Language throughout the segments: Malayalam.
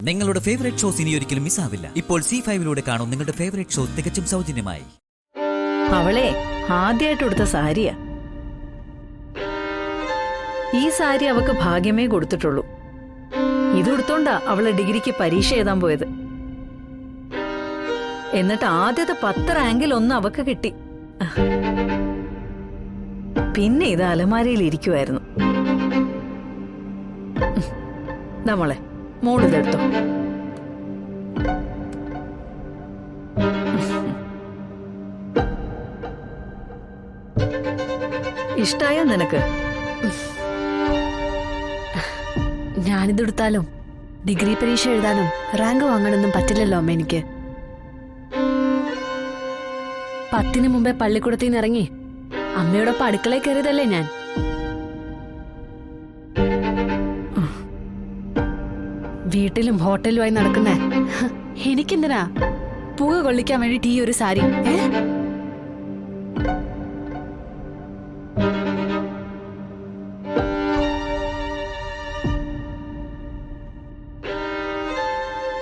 നിങ്ങളുടെ ഫേവറേറ്റ് ഷോസ് ഇനി ഒരിക്കലും മിസ്സാവില്ല. ഇപ്പോൾ C5 കാണും നിങ്ങളുടെ ഫേവറേറ്റ് ഷോ തികച്ചും സൗജന്യമായി. അവളെ ആദ്യമായിട്ട് കൊടുത്ത സാരിയാ. ഈ സാരി അവക്ക് ഭാഗ്യമേ കൊടുത്തിട്ടുള്ളൂ. ഇതുകൊടുത്തോണ്ടാ അവള് ഡിഗ്രിക്ക് പരീക്ഷ എഴുതാൻ പോയത്. എന്നിട്ട് ആദ്യത്തെ 10 റാങ്കിൽ ഒന്ന് അവക്ക് കിട്ടി. പിന്നെ ഇത് അലമാരയിൽ ഇരിക്കുമായിരുന്നു. നമ്മളെ മോളിതെടുത്തോ. ഇഷ്ടായോ നിനക്ക്? ഞാനിതെടുത്താലും ഡിഗ്രി പരീക്ഷ എഴുതാനും റാങ്ക് വാങ്ങണമെന്നും പറ്റില്ലല്ലോ അമ്മ എനിക്ക്. 10 മുമ്പേ പള്ളിക്കൂടത്തിൽ നിന്ന് ഇറങ്ങി അമ്മയോടൊപ്പം അടുക്കളയിൽ കയറിയതല്ലേ ഞാൻ. വീട്ടിലും ഹോട്ടലുമായി നടക്കുന്നേ എനിക്കെന്തിനാ പുക കൊള്ളിക്കാൻ വേണ്ടിട്ട് ഈ ഒരു സാരി?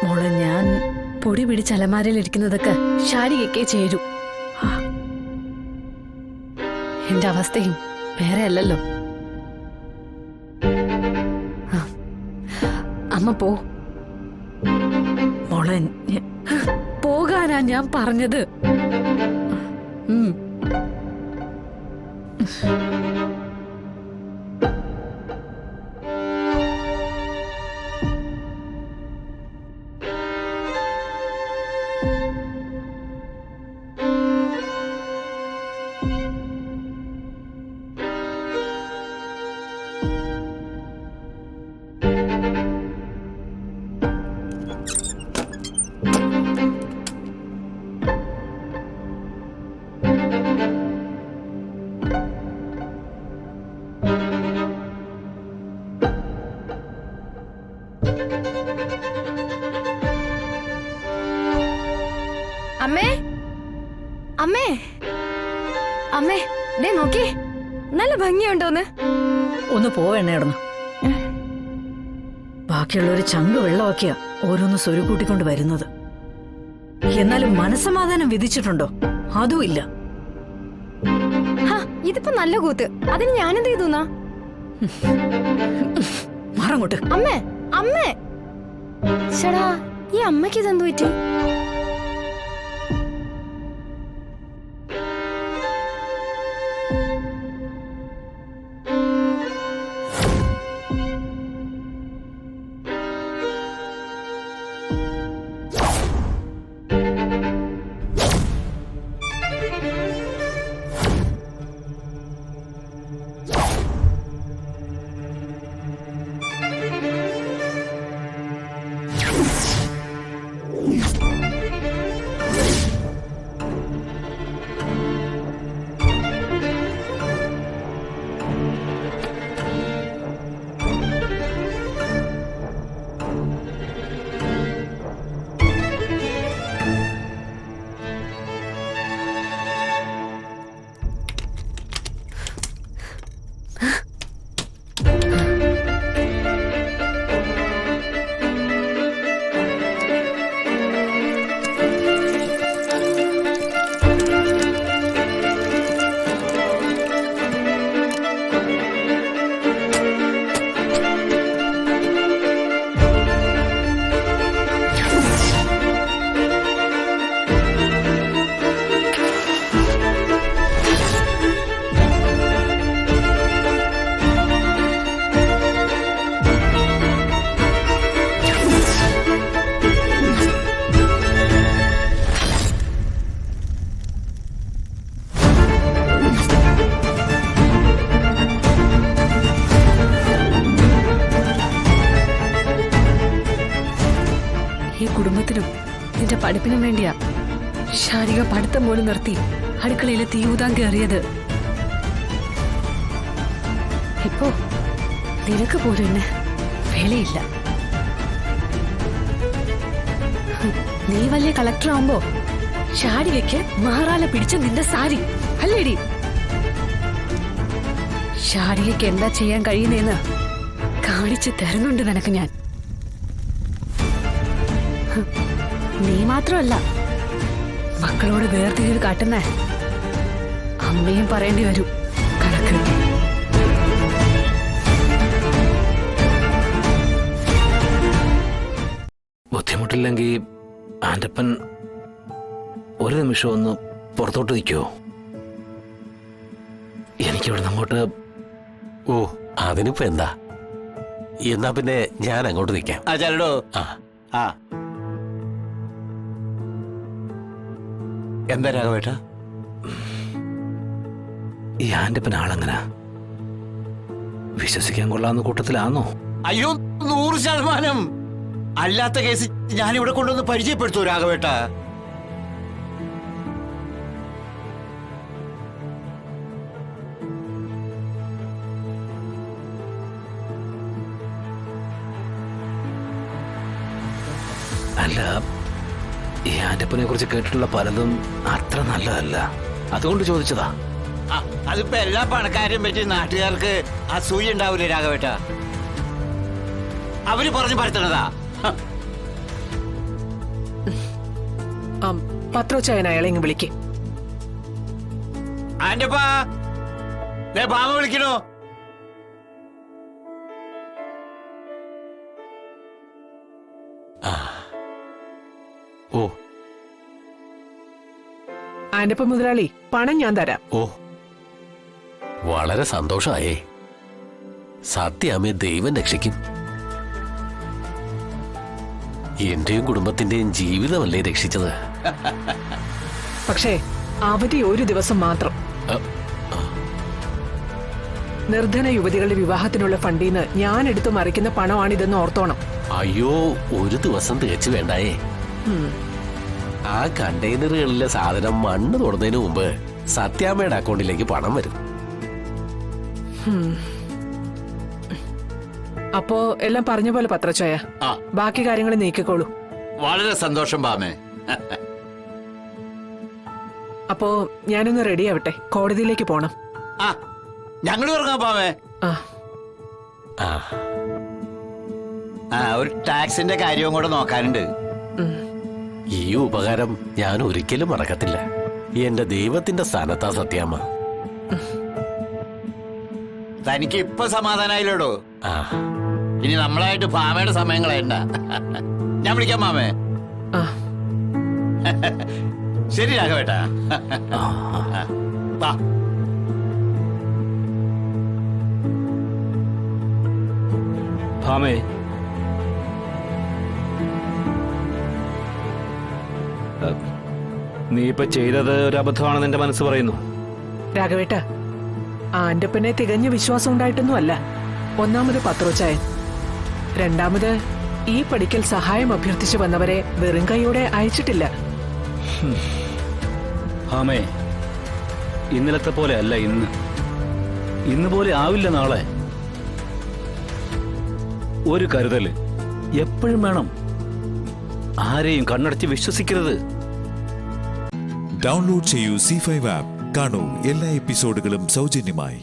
മോളെ, ഞാൻ പൊടി പിടിച്ച് അലമാരയിലിരിക്കുന്നതൊക്കെ ശാരികയ്ക്കേ ചേരൂ. എന്റെ അവസ്ഥയും വേറെ അല്ലല്ലോ. അമ്മ പോ. മോളെ, പോകാനാ ഞാൻ പറഞ്ഞത്. അമ്മേ, അമ്മേ, അമ്മേ, ദേ നോക്കി, നല്ല ഭംഗിയുണ്ടോന്ന്. ഒന്ന് പോവെണ്ണയിടന്ന്. ബാക്കിയുള്ളവര് ചങ്ക് വെള്ളമാക്കിയാ ഓരോന്ന് സ്വരുക്കൂട്ടിക്കൊണ്ട് വരുന്നത്. എന്നാലും മനസ്സമാധാനം വിധിച്ചിട്ടുണ്ടോ? അതും ഇല്ല. ഇതിപ്പോ നല്ല കൂത്ത്. അതിന് ഞാനെന്ത് ചെയ്തുന്നാ? മാറങ്ങോട്ട്. അമ്മേ, അമ്മേ, ചേടാ, ഈ അമ്മയ്ക്ക് ഇതെന്തു പറ്റി? കുടുംബത്തിനും നിന്റെ പഠിപ്പിനും വേണ്ടിയാ ശാരിക പഠിത്തം പോലും നിർത്തി അടുക്കളയിലെ തീയൂതാൻ കയറിയത്. ഇപ്പോ നിനക്ക് പോലും എന്നെ വേലയില്ല. നീ വലിയ കളക്ടർ ആവുമ്പോ ശാരികയ്ക്ക് മാറാല പിടിച്ച നിന്റെ സാരി അല്ലേടി? ശാരികയ്ക്ക് എന്താ ചെയ്യാൻ കഴിയുന്നേന്ന് കാണിച്ചു തരുന്നുണ്ട് നിനക്ക് ഞാൻ. നീ മാത്രമല്ല, മക്കളോട് വേർതിരിവ് കാട്ടുന്നേ അമ്മയും പറയേണ്ടി വരും കണക്ക്. ബുദ്ധിമുട്ടില്ലെങ്കിൽ ആൻ്റപ്പൻ ഒരു നിമിഷം ഒന്ന് പുറത്തോട്ട് നിൽക്കുമോ? എനിക്കിവിടെ അങ്ങോട്ട്. ഓ, അതിനിപ്പോ എന്താ? എന്നാ പിന്നെ ഞാൻ അങ്ങോട്ട് നിൽക്കാം. ചരടോ. ആ എന്താ രാഘവേട്ട? ഈ ആൻ്റപ്പൻ ആളെങ്ങനാ? വിശ്വസിക്കാൻ കൊള്ളാവുന്ന കൂട്ടത്തിലാണോ? അയ്യോ, 100%. അല്ലാത്ത കേസ് ഞാനിവിടെ കൊണ്ടുവന്ന് പരിചയപ്പെടുത്തു രാഘവേട്ട. അല്ല, ഈ ആൻ്റപ്പനെ കുറിച്ച് കേട്ടിട്ടുള്ള പലതും അത്ര നല്ലതല്ല, അതുകൊണ്ട് ചോദിച്ചതാ. അതിപ്പോ എല്ലാ പണക്കാരെയും പറ്റി നാട്ടുകാർക്ക് അസൂയ ഉണ്ടാവൂലേ രാഘവേട്ട? അവര് പറഞ്ഞു പരത്തണതാ. പത്രോച്ചായൻ അയാളെ ഇങ്ങ് വിളിക്ക്. ആന്റപ്പാ, ബാമ വിളിക്കണോ? ഓ ആന്റപ്പ മുതലാളി, പണം ഞാൻ തരാം. ഓ, വളരെ സന്തോഷമായേ. സത്യാമ്മയെ ദൈവം രക്ഷിക്കും. എന്റെയും കുടുംബത്തിന്റെയും ജീവിതമല്ലേ രക്ഷിച്ചത്. പക്ഷേ അവധി ഒരു ദിവസം മാത്രം. നിർധന യുവതികളുടെ വിവാഹത്തിനുള്ള ഫണ്ടീന്ന് ഞാൻ എടുത്തു മറിക്കുന്ന പണമാണിതെന്ന് ഓർത്തോണം. അയ്യോ, ഒരു ദിവസം തികച്ചു വേണ്ടായേ. ആ കണ്ടെയ്നറുകളിലെ സാധനം മണ്ണ് തൊടുന്നതിന് മുമ്പ് സത്യാമ്മയുടെ അക്കൗണ്ടിലേക്ക് പണം വരും. അപ്പോ എല്ലാം പറഞ്ഞ പോലെ പത്രച്ചായ, ബാക്കി കാര്യങ്ങൾ നീക്കിക്കോളൂ. വളരെ സന്തോഷം ബാമേ. അപ്പോ ഞാനൊന്ന് റെഡി ആവട്ടെ, കോടതിയിലേക്ക് പോണം. ഞങ്ങൾ ഇറങ്ങാം ബാമേ. ഒരു ടാക്സിന്റെ കാര്യവും കൂടെ നോക്കാനുണ്ട്. ഈ ഉപകാരം ഞാൻ ഒരിക്കലും മറക്കത്തില്ല. എന്റെ ദൈവത്തിന്റെ സ്ഥാനത്താ സത്യാമ്മ. തനിക്ക് ഇപ്പൊ സമാധാനായില്ലോടോ. ഇനി നമ്മളായിട്ട് ഭാമയുടെ സമയം കളയണ്ട. ഞാൻ വിളിക്കാം മാമേ. ശരി രാഘവേട്ടാ. ഭാമേ, നീ ഇപ്പൊ ചെയ്തത് ഒരു അബദ്ധമാണെന്ന് എന്റെ മനസ്സ് പറയുന്നു. രാഘവേട്ട, ആന്റപ്പനെ തികഞ്ഞ വിശ്വാസം ഉണ്ടായിട്ടൊന്നും അല്ല. ഒന്നാമത് പത്രോച്ചായൻ, രണ്ടാമത് ഈ പഠിക്കൽ സഹായം അഭ്യർത്ഥിച്ചു വന്നവരെ വെറും കൈയോടെ അയച്ചിട്ടില്ല. ഭാമേ, ഇന്നലത്തെ പോലെ അല്ല ഇന്ന് പോലെ ആവില്ല നാളെ. ഒരു കരുതല് എപ്പോഴും വേണം. ആരെയും കണ്ണടച്ച് വിശ്വസിക്കരുത്. ഡൗൺലോഡ് ചെയ്യൂ C5 ആപ്പ്. കാണൂ എല്ലാ എപ്പിസോഡുകളും സൗജന്യമായി.